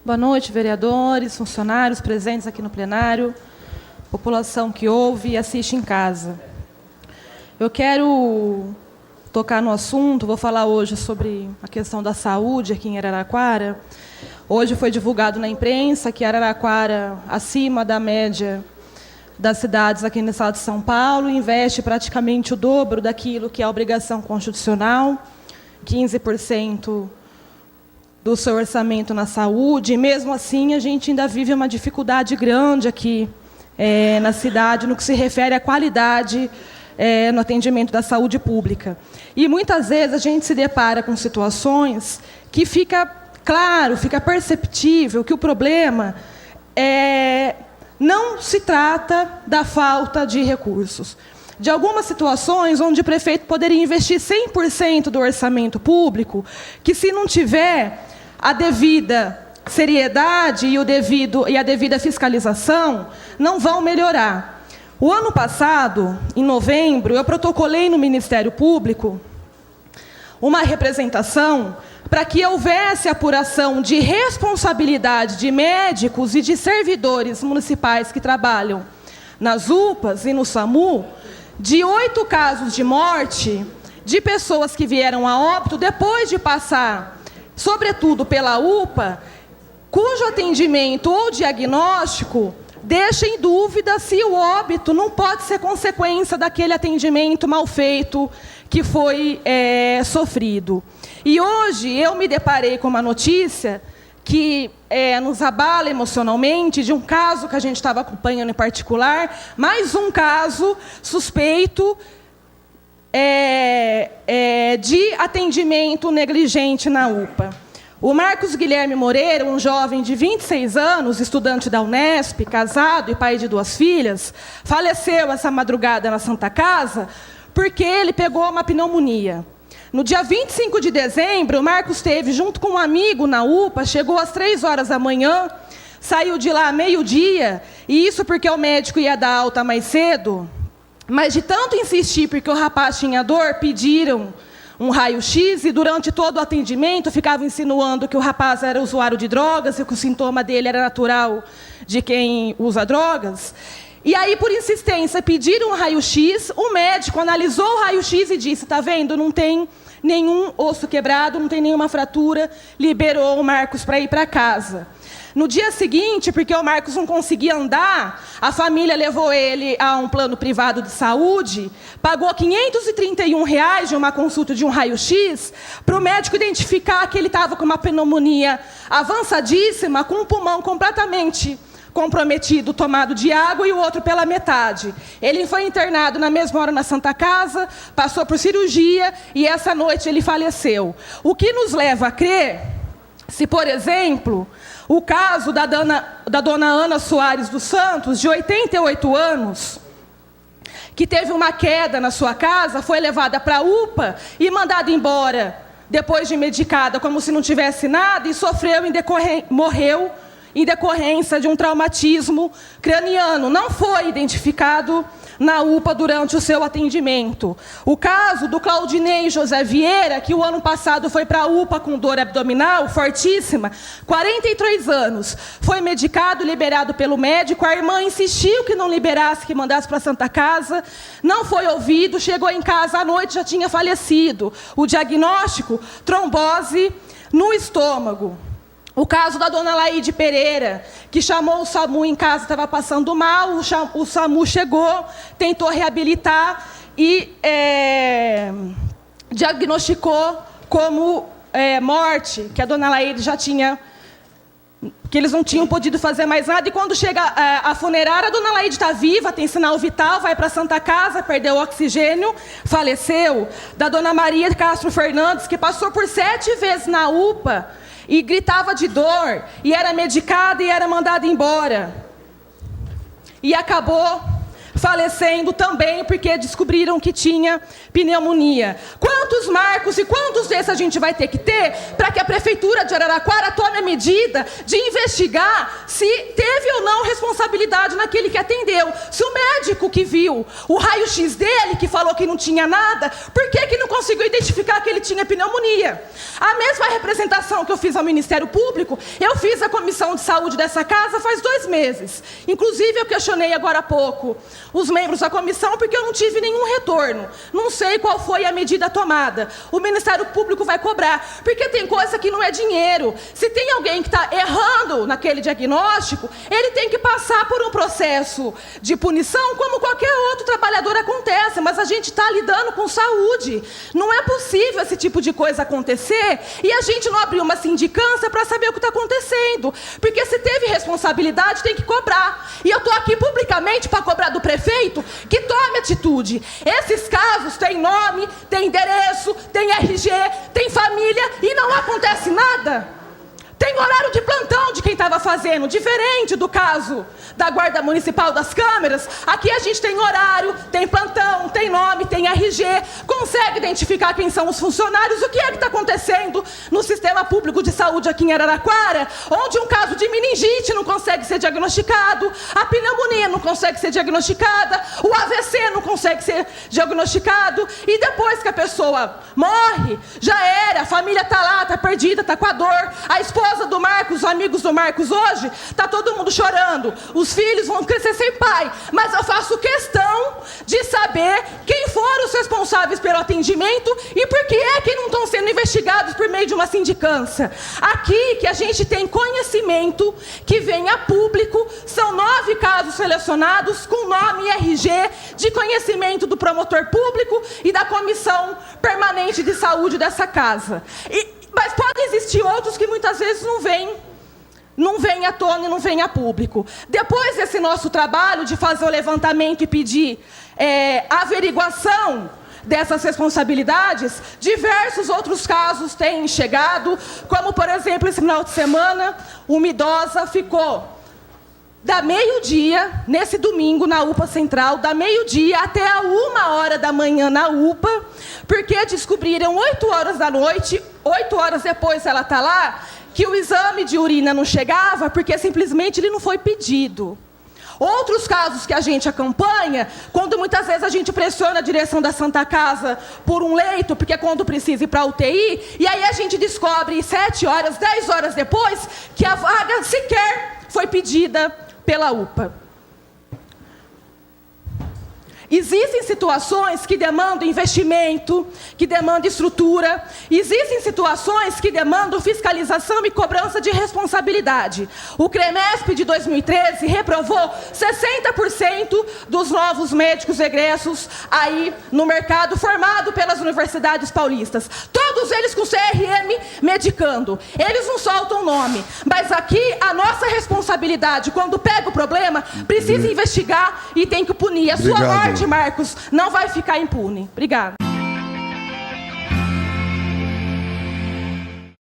Boa noite, vereadores, funcionários presentes aqui no plenário, população que ouve e assiste em casa. Eu quero tocar no assunto, vou falar hoje sobre a questão da saúde aqui em Araraquara. Hoje foi divulgado na imprensa que Araraquara, acima da média das cidades aqui no estado de São Paulo, investe praticamente o dobro daquilo que é a obrigação constitucional, 15% do seu orçamento na saúde, e mesmo assim a gente ainda vive uma dificuldade grande aqui na cidade, no que se refere à qualidade no atendimento da saúde pública. E muitas vezes a gente se depara com situações que fica claro, fica perceptível que o problema não se trata da falta de recursos. De algumas situações onde o prefeito poderia investir 100% do orçamento público, que se não tiver a devida seriedade e a devida fiscalização, não vão melhorar. O ano passado, em novembro, eu protocolei no Ministério Público uma representação para que houvesse apuração de responsabilidade de médicos e de servidores municipais que trabalham nas UPAs e no SAMU, de 8 casos de morte de pessoas que vieram a óbito depois de passar, sobretudo pela UPA, cujo atendimento ou diagnóstico deixa em dúvida se o óbito não pode ser consequência daquele atendimento mal feito que foi sofrido. E hoje eu me deparei com uma notícia que nos abala emocionalmente, de um caso que a gente estava acompanhando em particular, mais um caso suspeito de atendimento negligente na UPA. O Marcos Guilherme Moreira, um jovem de 26 anos, estudante da Unesp, casado e pai de 2 filhas, faleceu essa madrugada na Santa Casa porque ele pegou uma pneumonia. No dia 25 de dezembro, o Marcos esteve junto com um amigo na UPA, chegou às 3 horas da manhã, saiu de lá meio-dia, e isso porque o médico ia dar alta mais cedo, mas de tanto insistir, porque o rapaz tinha dor, pediram um raio-x, e durante todo o atendimento ficavam insinuando que o rapaz era usuário de drogas e que o sintoma dele era natural de quem usa drogas. E aí, por insistência, pediram um raio-x, o médico analisou o raio-x e disse, está vendo, não tem nenhum osso quebrado, não tem nenhuma fratura, liberou o Marcos para ir para casa. No dia seguinte, porque o Marcos não conseguia andar, a família levou ele a um plano privado de saúde, pagou R$ 531 de uma consulta de um raio-x, para o médico identificar que ele estava com uma pneumonia avançadíssima, com um pulmão completamente comprometido, tomado de água, e o outro pela metade. Ele foi internado na mesma hora na Santa Casa, passou por cirurgia, e essa noite ele faleceu. O que nos leva a crer, se, por exemplo, o caso da dona Ana Soares dos Santos, de 88 anos, que teve uma queda na sua casa, foi levada para a UPA e mandada embora, depois de medicada, como se não tivesse nada, e morreu em decorrência de um traumatismo craniano. Não foi identificado na UPA durante o seu atendimento. O caso do Claudinei José Vieira, que o ano passado foi para a UPA com dor abdominal fortíssima, 43 anos, foi medicado, liberado pelo médico, a irmã insistiu que não liberasse, que mandasse para a Santa Casa, não foi ouvido, chegou em casa à noite, já tinha falecido. O diagnóstico, trombose no estômago. O caso da dona Laide Pereira, que chamou o SAMU em casa, estava passando mal, o SAMU chegou, tentou reabilitar e diagnosticou como morte, que a dona Laide já tinha, que eles não tinham podido fazer mais nada, e quando chega a funerária, a dona Laide está viva, tem sinal vital, vai para a Santa Casa, perdeu o oxigênio, faleceu. Da dona Maria Castro Fernandes, que passou por 7 vezes na UPA, e gritava de dor, e era medicada e era mandada embora. E acabou falecendo também porque descobriram que tinha pneumonia. Quantos marcos e quantos desses a gente vai ter que ter para que a Prefeitura de Araraquara tome a medida de investigar se teve ou não responsabilidade naquele que atendeu? Se o médico que viu o raio-x dele, que falou que não tinha nada, por que não conseguiu identificar que ele tinha pneumonia? A mesma representação que eu fiz ao Ministério Público, eu fiz à Comissão de Saúde dessa casa faz 2 meses. Inclusive, eu questionei agora há pouco os membros da comissão porque eu não tive nenhum retorno. Não sei qual foi a medida tomada. O Ministério Público vai cobrar, porque tem coisa que não é dinheiro. Se tem alguém que está errando naquele diagnóstico, ele tem que passar por um processo de punição, como qualquer outro trabalhador acontece, mas a gente está lidando com saúde. Não é possível esse tipo de coisa acontecer e a gente não abrir uma sindicância para saber o que está acontecendo. Porque se teve responsabilidade, tem que cobrar. E eu estou aqui publicamente para cobrar do prefeito que tome atitude. Esses casos têm nome, têm endereço, têm RG, têm família e não acontece nada. Tem horário de plantão de quem estava fazendo, diferente do caso da Guarda Municipal das Câmeras. Aqui a gente tem horário, tem plantão, tem nome, tem RG, consegue identificar quem são os funcionários. O que é que está acontecendo no sistema público de saúde aqui em Araraquara, onde um caso de meningite não consegue ser diagnosticado, a pneumonia não consegue ser diagnosticada, o AVC não consegue ser diagnosticado, e depois que a pessoa morre, já era, a família está lá, está perdida, está com a dor, a esposa do Marcos, os amigos do Marcos hoje, está todo mundo chorando. Os filhos vão crescer sem pai. Mas eu faço questão de saber quem foram os responsáveis pelo atendimento e por que é que não estão sendo investigados por meio de uma sindicância. Aqui, que a gente tem conhecimento, que vem a público, são 9 casos selecionados com nome e RG, de conhecimento do promotor público e da Comissão Permanente de Saúde dessa casa. Mas podem existir outros que muitas vezes não vêm à tona e não vêm a público. Depois desse nosso trabalho de fazer o levantamento e pedir a averiguação dessas responsabilidades, diversos outros casos têm chegado, como, por exemplo, esse final de semana, uma idosa ficou da meio-dia, nesse domingo, na UPA Central, da meio-dia até a 1h da manhã na UPA, porque descobriram 8 horas da noite, 8 horas depois ela está lá, que o exame de urina não chegava, porque simplesmente ele não foi pedido. Outros casos que a gente acompanha, quando muitas vezes a gente pressiona a direção da Santa Casa por um leito, porque é quando precisa ir para a UTI, e aí a gente descobre 7 horas, 10 horas depois, que a vaga sequer foi pedida pela UPA. Existem situações que demandam investimento, que demandam estrutura. Existem situações que demandam fiscalização e cobrança de responsabilidade. O CREMESP de 2013 reprovou 60% dos novos médicos egressos aí no mercado, formado pelas universidades paulistas. Todos eles com CRM medicando. Eles não soltam o nome. Mas aqui a nossa responsabilidade, quando pega o problema, precisa investigar e tem que punir. A sua morte, Marcos, não vai ficar impune. Obrigada.